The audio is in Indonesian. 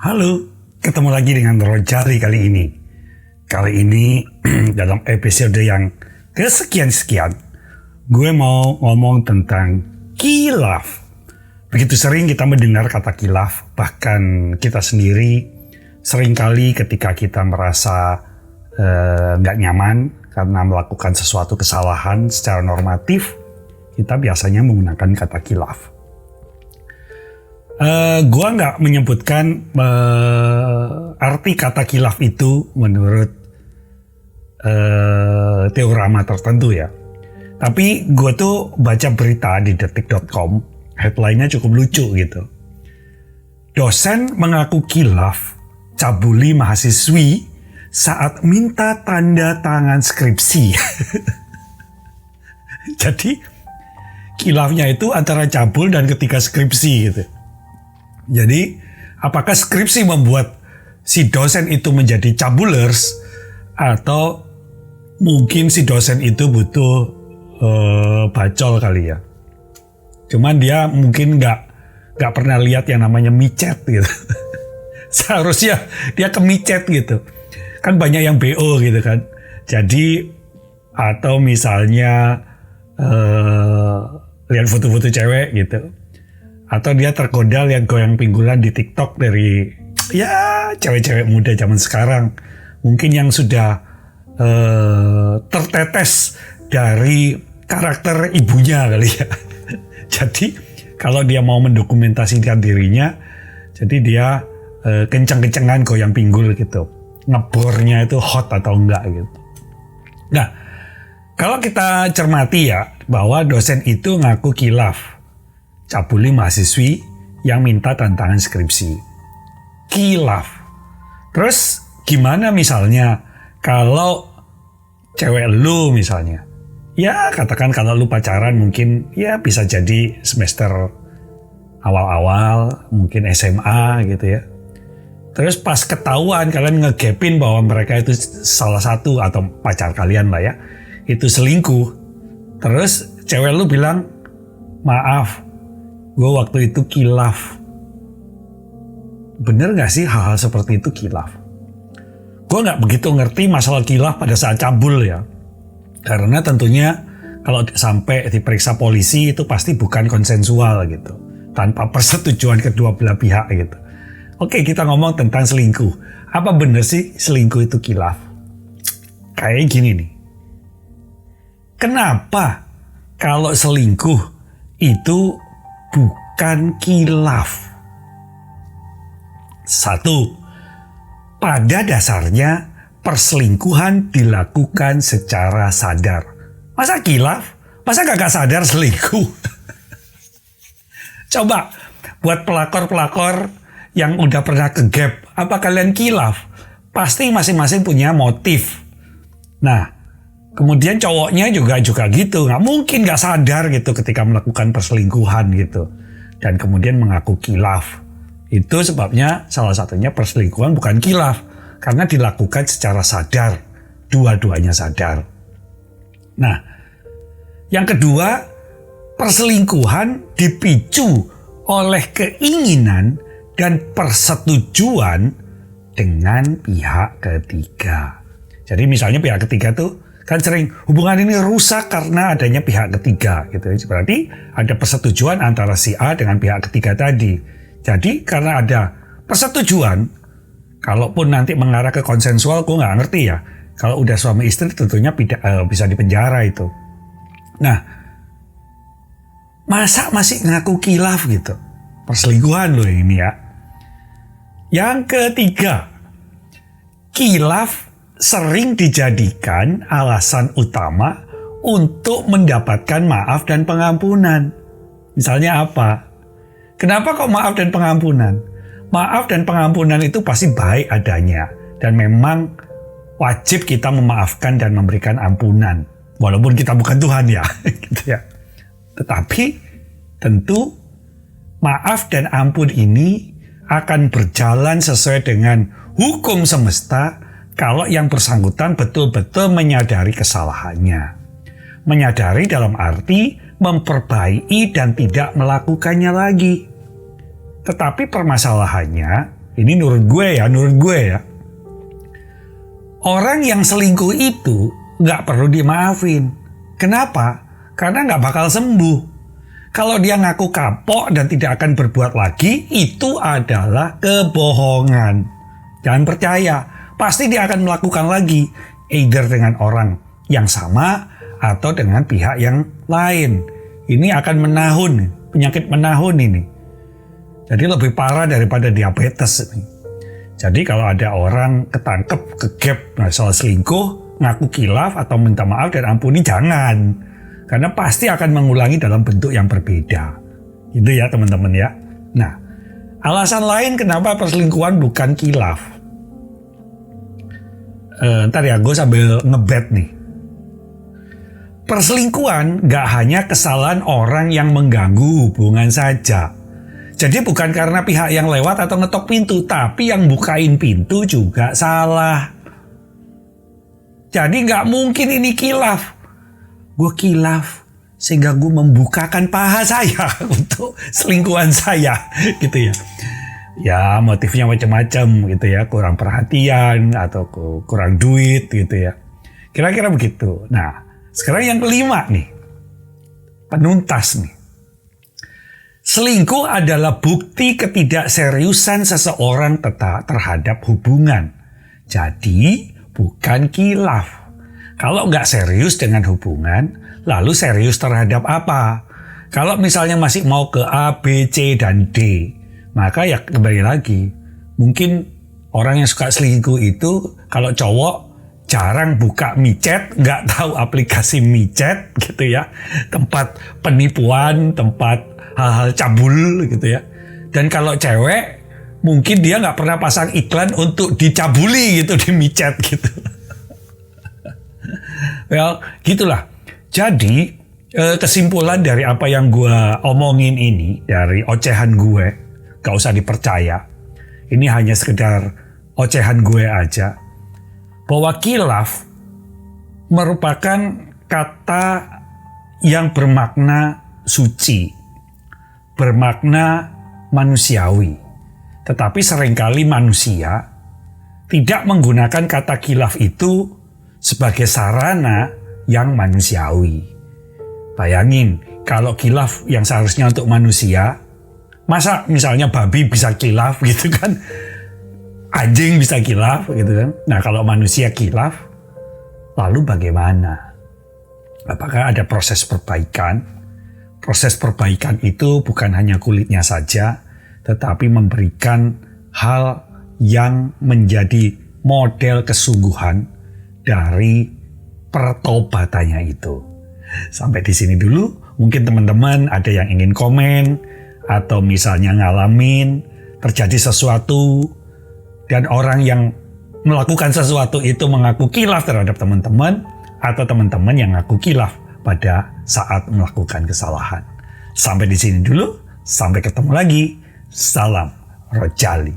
Halo, ketemu lagi dengan Rojali kali ini. Kali ini dalam episode yang kesekian-sekian, gue mau ngomong tentang khilaf. Begitu sering kita mendengar kata khilaf, bahkan kita sendiri seringkali ketika kita merasa nggak nyaman karena melakukan sesuatu kesalahan secara normatif, kita biasanya menggunakan kata khilaf. Gua nggak menyebutkan arti kata khilaf itu menurut teorema tertentu ya. Tapi gue tuh baca berita di detik.com, headline-nya cukup lucu gitu. Dosen mengaku khilaf cabuli mahasiswi saat minta tanda tangan skripsi. Jadi khilafnya itu antara cabul dan ketika skripsi gitu. Jadi, apakah skripsi membuat si dosen itu menjadi cabulers atau mungkin si dosen itu butuh bacol kali ya. Cuman dia mungkin nggak pernah lihat yang namanya micet gitu. Seharusnya dia ke micet gitu. Kan banyak yang BO gitu kan. Jadi atau misalnya lihat foto-foto cewek gitu. Atau dia tergoda lihat goyang pinggulan di TikTok dari ya cewek-cewek muda zaman sekarang. Mungkin yang sudah tertetes dari karakter ibunya kali ya. Jadi kalau dia mau mendokumentasikan dirinya, jadi dia kencang-kencangan goyang pinggul gitu. Ngebornya itu hot atau enggak gitu. Nah, kalau kita cermati ya bahwa dosen itu ngaku khilaf cabuli mahasiswi yang minta tantangan skripsi. Khilaf. Terus gimana misalnya kalau cewek lu misalnya. Ya katakan kalau lu pacaran mungkin ya bisa jadi semester awal-awal, mungkin SMA gitu ya. Terus pas ketahuan kalian ngegapin bahwa mereka itu salah satu atau pacar kalian lah ya. Itu selingkuh. Terus cewek lu bilang, maaf, gue waktu itu khilaf. Bener gak sih hal-hal seperti itu khilaf? Gue gak begitu ngerti masalah khilaf pada saat cabul ya. Karena tentunya kalau sampai diperiksa polisi itu pasti bukan konsensual gitu. Tanpa persetujuan kedua belah pihak gitu. Oke, kita ngomong tentang selingkuh. Apa bener sih selingkuh itu khilaf? Kayak gini nih. Kenapa kalau selingkuh itu bukan khilaf? Satu, pada dasarnya perselingkuhan dilakukan secara sadar. Masa khilaf? Masa gak sadar selingkuh? Coba buat pelakor-pelakor yang udah pernah ke gap, apa kalian khilaf? Pasti masing-masing punya motif. Nah, kemudian cowoknya juga gitu, nggak mungkin nggak sadar gitu ketika melakukan perselingkuhan gitu, dan kemudian mengaku khilaf. Itu sebabnya salah satunya perselingkuhan bukan khilaf, karena dilakukan secara sadar, dua-duanya sadar. Nah, yang kedua, perselingkuhan dipicu oleh keinginan dan persetujuan dengan pihak ketiga. Jadi misalnya pihak ketiga tuh kan sering hubungan ini rusak karena adanya pihak ketiga gitu. Berarti ada persetujuan antara si A dengan pihak ketiga tadi. Jadi karena ada persetujuan, kalaupun nanti mengarah ke konsensual, gue nggak ngerti ya. Kalau udah suami istri tentunya bisa dipenjara itu. Nah, masa masih ngaku khilaf gitu? Perselingkuhan loh ini ya. Yang ketiga, khilaf sering dijadikan alasan utama untuk mendapatkan maaf dan pengampunan. Misalnya apa? Kenapa kok maaf dan pengampunan? Maaf dan pengampunan itu pasti baik adanya. Dan memang wajib kita memaafkan dan memberikan ampunan. Walaupun kita bukan Tuhan ya. Gitu ya. Tetapi tentu maaf dan ampun ini akan berjalan sesuai dengan hukum semesta kalau yang bersangkutan betul-betul menyadari kesalahannya. Menyadari dalam arti memperbaiki dan tidak melakukannya lagi. Tetapi permasalahannya, Ini menurut gue ya. Orang yang selingkuh itu nggak perlu dimaafin. Kenapa? Karena nggak bakal sembuh. Kalau dia ngaku kapok dan tidak akan berbuat lagi, itu adalah kebohongan. Jangan percaya, pasti dia akan melakukan lagi. Either dengan orang yang sama atau dengan pihak yang lain. Ini akan menahun, penyakit menahun ini. Jadi lebih parah daripada diabetes ini. Jadi kalau ada orang ketangkep, kegep soal selingkuh, ngaku kilaf atau minta maaf dan ampuni, jangan. Karena pasti akan mengulangi dalam bentuk yang berbeda. Gitu ya teman-teman ya. Nah, alasan lain kenapa perselingkuhan bukan kilaf. Ntar ya, gue sambil ngebet nih. Perselingkuhan gak hanya kesalahan orang yang mengganggu hubungan saja. Jadi bukan karena pihak yang lewat atau ngetok pintu, tapi yang bukain pintu juga salah. Jadi gak mungkin ini kilaf. Gue kilaf sehingga gue membukakan paha saya untuk selingkuhan saya gitu ya. Ya motifnya macam-macam gitu ya, kurang perhatian atau kurang duit gitu ya. Kira-kira begitu. Nah sekarang yang kelima nih, penuntas nih. Selingkuh adalah bukti ketidakseriusan seseorang terhadap hubungan. Jadi bukan kilaf. Kalau nggak serius dengan hubungan, lalu serius terhadap apa? Kalau misalnya masih mau ke A, B, C, dan D, maka ya kembali lagi. Mungkin orang yang suka selingkuh itu kalau cowok jarang buka micet, nggak tahu aplikasi micet gitu ya. Tempat penipuan, tempat hal-hal cabul gitu ya. Dan kalau cewek mungkin dia nggak pernah pasang iklan untuk dicabuli gitu di micet gitu. Well, gitulah. Jadi kesimpulan dari apa yang gue omongin ini, dari ocehan gue, gak usah dipercaya. Ini hanya sekedar ocehan gue aja. Bahwa kilaf merupakan kata yang bermakna suci, bermakna manusiawi. Tetapi seringkali manusia tidak menggunakan kata kilaf itu sebagai sarana yang manusiawi. Bayangin, kalau kilaf yang seharusnya untuk manusia, masa misalnya babi bisa kilaf gitu kan? Anjing bisa kilaf gitu kan? Nah kalau manusia kilaf, lalu bagaimana? Apakah ada proses perbaikan? Proses perbaikan itu bukan hanya kulitnya saja, tetapi memberikan hal yang menjadi model kesungguhan dari pertobatannya itu. Sampai di sini dulu. Mungkin teman-teman ada yang ingin komen atau misalnya ngalamin terjadi sesuatu dan orang yang melakukan sesuatu itu mengaku kilaf terhadap teman-teman, atau teman-teman yang ngaku kilaf pada saat melakukan kesalahan. Sampai di sini dulu. Sampai ketemu lagi. Salam Rojali.